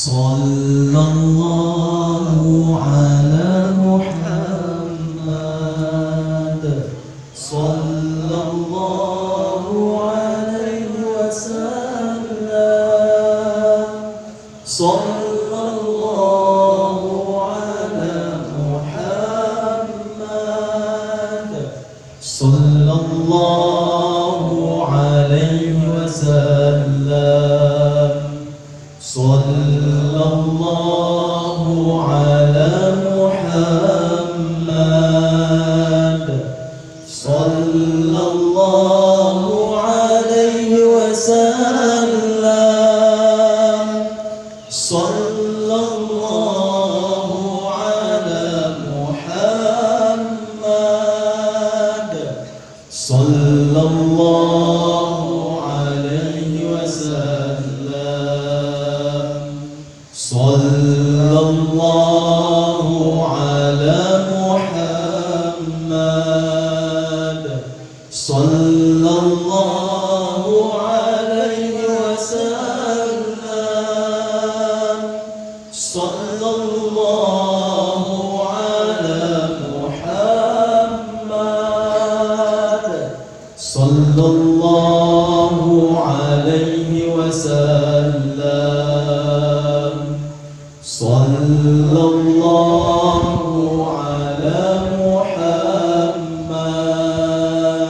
Sallallahu ala Muhammad. Sallallahu alaihi wasallam. Sallallahu ala Muhammad. Sallallahu alaihi wasallam. Sallallahu ala Muhammad. Sallallahu alaihi wasallam. Sallallahu ala Muhammad. Sallallahu alaihi wasallam. Sallallahu ala Muhammad. Sallallahu alaihi wasallam. Sallallahu ala Muhammad. Sallallahu alaihi wasallam. Sallallahu ala Muhammad. Sallallahu alaihi wasallam. Sallallahu ala Muhammad.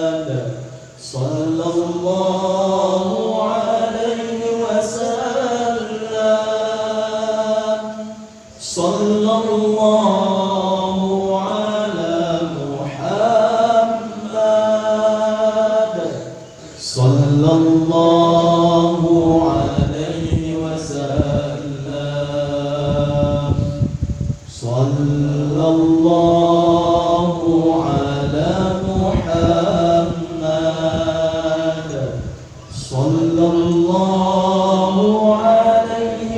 Sallallahu alaihi wasallam. Sallallahu ala Muhammad. Sallallahu alaihi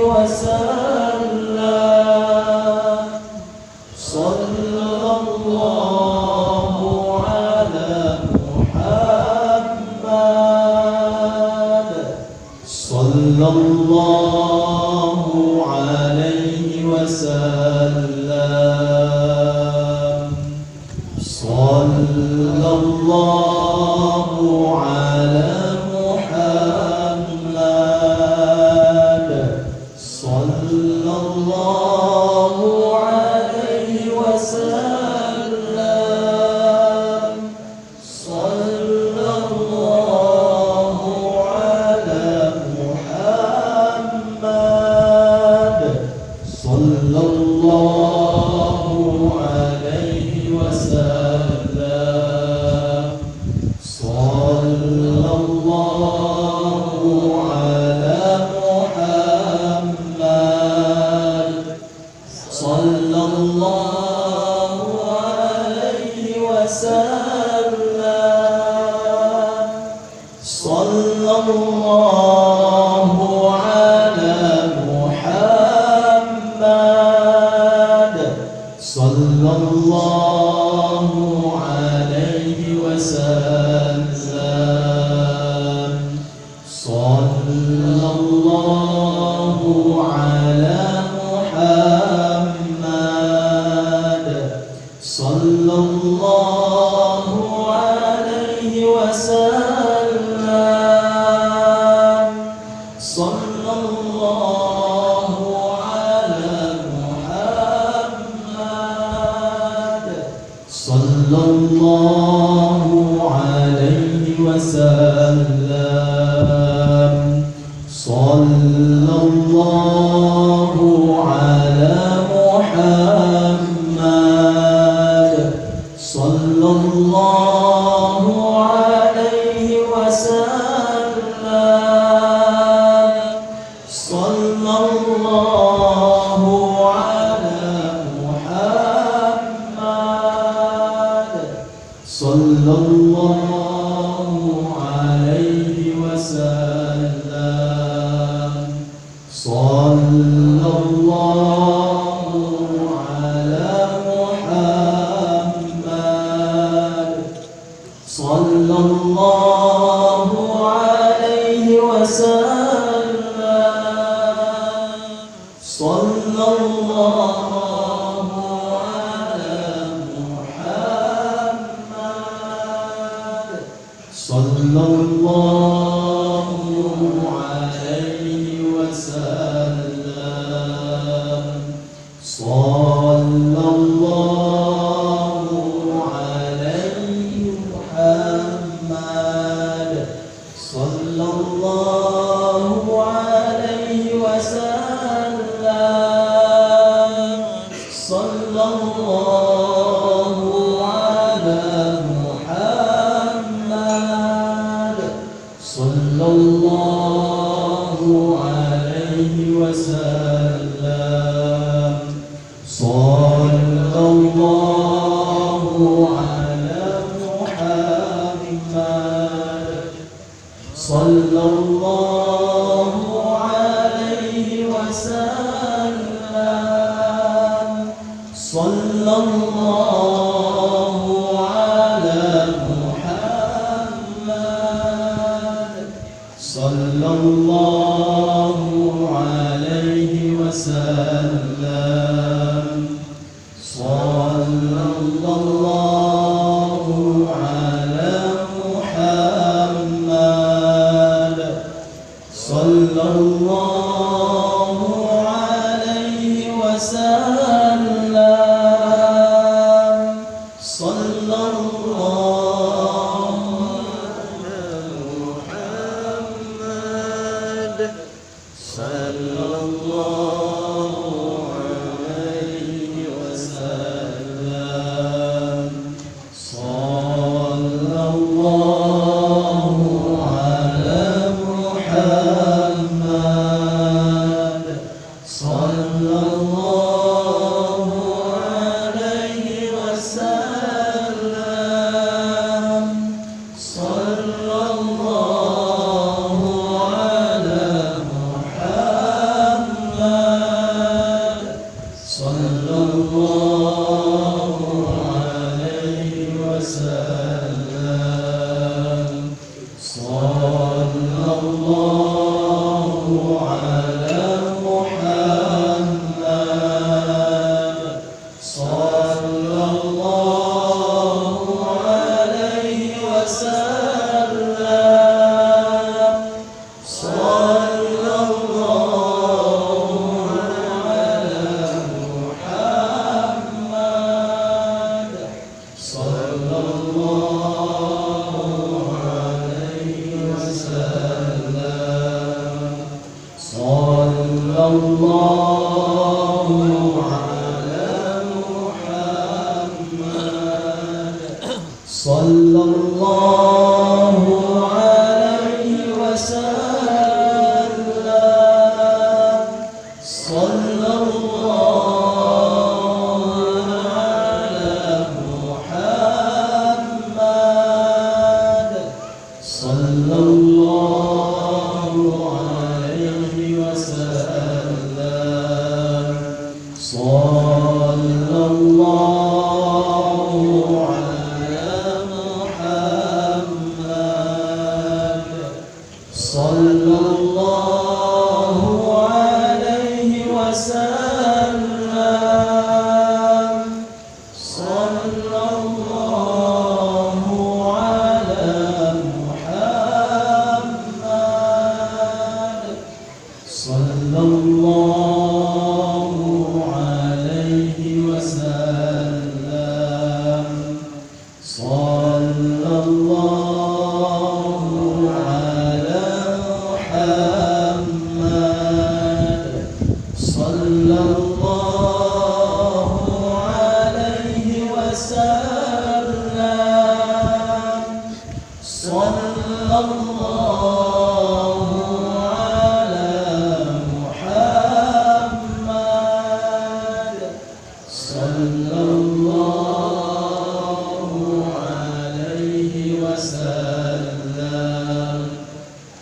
wasallam. Sallallahu ala Muhammad. Sallallahu alaihi wasallam. Sallallahu ala Muhammad. Sallallahu alaihi wasallam. Sallallahu ala Muhammad. Sallallahu alaihi wasallam. Sallallahu ala Muhammad. Sallallahu alaihi wasallam. Sallallahu ala Muhammad. Sallallahu alaihi wasallam. Sallallahu ala Muhammad. Sallallahu alaihi wasallam. Sallallahu ala Muhammad. Sallallahu alaihi wasallam. Sallallahu ala Muhammad. Sallallahu alaihi wasallam. Sallallahu ala Muhammad. Sallallahu alaihi wasallam. Sallallahu ala Muhammad. Sallallahu alaihi wasallam. sallallahu alaihi Muhammad sallallahu alaihi wasallam sallallahu ala Muhammad sallallahu alaihi wasallam sallallahu ala Muhammad sallallahu alaihi wasallam sallallahu ala Muhammad sallallahu alaihi wasallam sallallahu ala Muhammad sallallahu alaihi wasallam sallallahu ala Muhammad sallallahu alaihi wasallam sallallahu ala Muhammad sallallahu alaihi wasallam sallallahu ala Muhammad sallallahu alaihi wasallam sallallahu ala Muhammad sallallahu alaihi wasallam sallallahu ala Muhammad sallallahu alaihi wasallam sallallahu ala Muhammad sallallahu alaihi wasallam sallallahu ala Muhammad sallallahu alaihi wasallam sallallahu ala Muhammad sallallahu alaihi wasallam sallallahu ala Muhammad sallallahu alaihi wasallam sallallahu ala Muhammad sallallahu alaihi wasallam sallallahu ala Muhammad sallallahu alaihi wasallam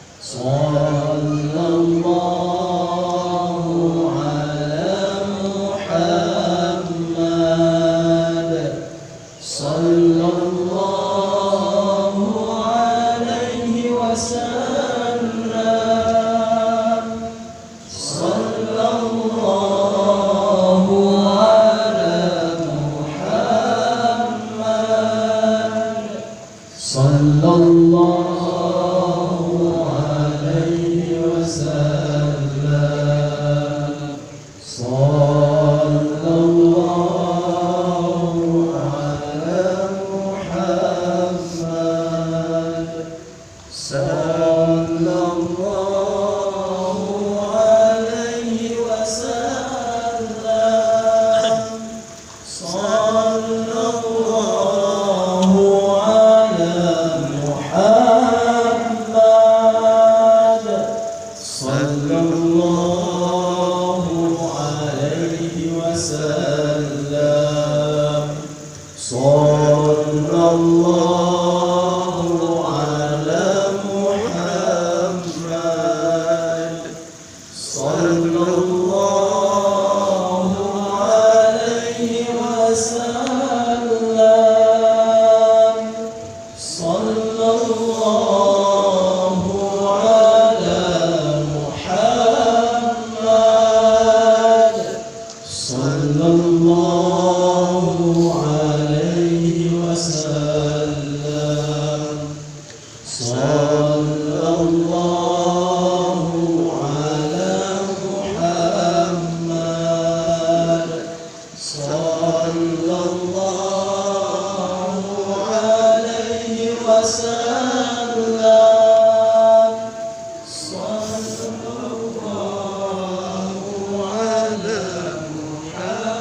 sallallahu ala Muhammad sallallahu alaihi wasallam sallallahu ala Muhammad وسلم صلى الله على محمد صلى الله عليه وسلم صلى الله على محمد صلى الله عليه وسلم صلى الله على محمد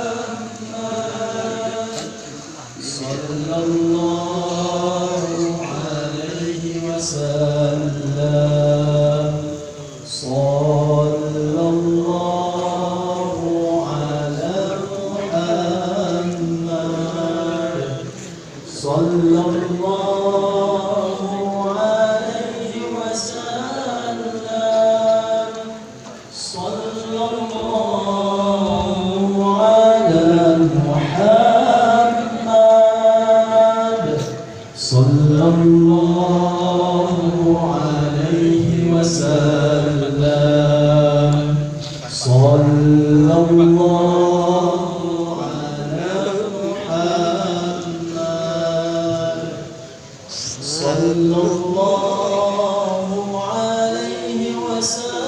صلى الله عليه وسلم صلى الله على محمد صلى الله عليه وسلم صلى الله على محمد صلى الله عليه وسلم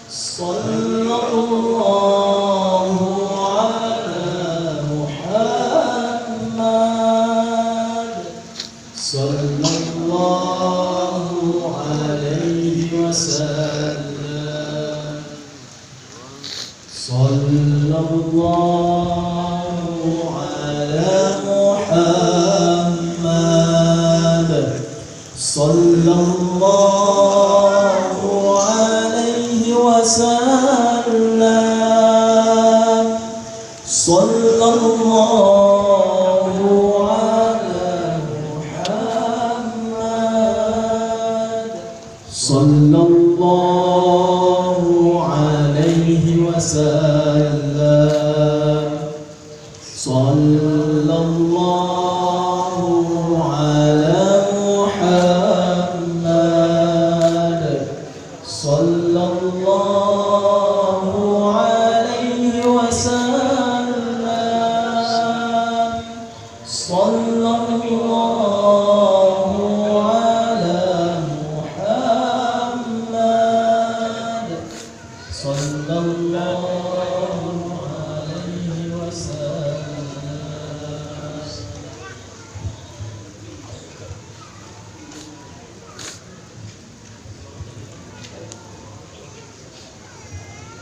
صلى الله على محمد صلى الله عليه وسلم صلى الله على محمد صلى الله عليه وسلم صلى الله على محمد صلى الله عليه وسلم صلى الله على محمد صلى الله عليه وسلم صلى الله على محمد صلى الله عليه وسلم صلى الله على محمد صلى الله عليه وسلم.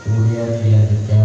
Kemudian dilanjutkan